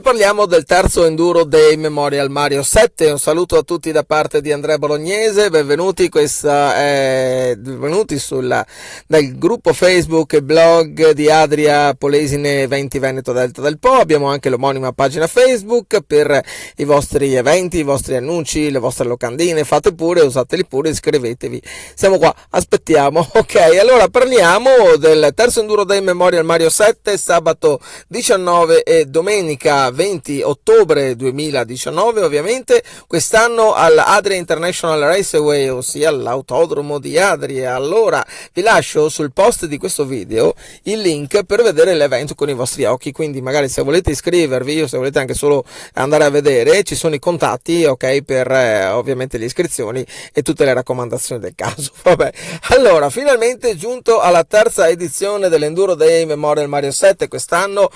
e parliamo del terzo Enduro Day Memorial Mario 7. Un saluto a tutti da parte di Andrea Bolognese, benvenuti, benvenuti dal gruppo Facebook e blog di Adria Polesine 20 Veneto Delta del Po. Abbiamo anche l'omonima pagina Facebook per i vostri eventi, i vostri annunci, le vostre locandine, fate pure, usateli pure, iscrivetevi, siamo qua, aspettiamo. Ok, allora parliamo del terzo Enduro Day Memorial Mario 7, sabato 19 e domenica 20 ottobre 2019, ovviamente quest'anno all'Adria International Raceway, ossia all'autodromo di Adria. Allora vi lascio sul post di questo video il link per vedere l'evento con i vostri occhi, quindi magari se volete iscrivervi o se volete anche solo andare a vedere, ci sono i contatti, ok, per ovviamente le iscrizioni e tutte le raccomandazioni del caso. Vabbè, allora finalmente giunto alla terza edizione dell'Enduro Day Memorial Mario 7, quest'anno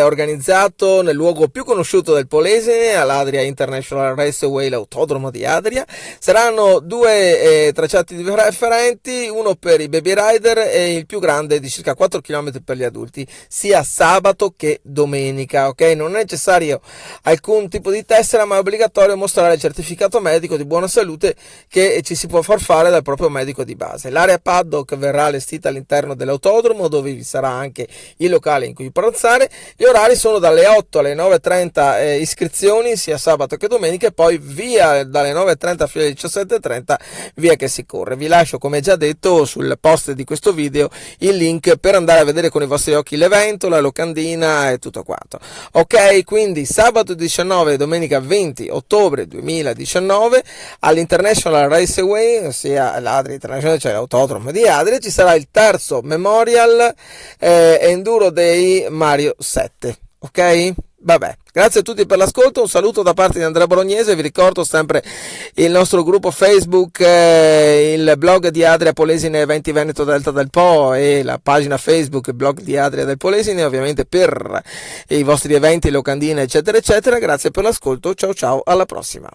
organizzato nel luogo più conosciuto del Polesine, all'Adria International Raceway, l'autodromo di Adria. Saranno due tracciati differenti, uno per i baby rider e il più grande di circa 4 km per gli adulti, sia sabato che domenica, ok? Non è necessario alcun tipo di tessera, ma è obbligatorio mostrare il certificato medico di buona salute che ci si può far fare dal proprio medico di base. L'area paddock verrà allestita all'interno dell'autodromo, dove vi sarà anche il locale in cui pranzare. Gli orari sono dalle 8 alle 9:30 iscrizioni sia sabato che domenica, e poi via dalle 9:30 fino alle 17:30 via che si corre. Vi lascio, come già detto, sul post di questo video il link per andare a vedere con i vostri occhi l'evento, la locandina e tutto quanto. Ok, quindi sabato 19 e domenica 20 ottobre 2019 all'International Raceway, ossia l'Adria International, cioè l'autodromo di Adria, ci sarà il terzo Memorial Enduro Day Mario 7. Ok? Vabbè, grazie a tutti per l'ascolto, un saluto da parte di Andrea Bolognese. Vi ricordo sempre il nostro gruppo Facebook, il blog di Adria Polesine 20 Veneto Delta del Po e la pagina Facebook blog di Adria del Polesine, ovviamente per i vostri eventi, locandine eccetera eccetera. Grazie per l'ascolto, ciao ciao, alla prossima.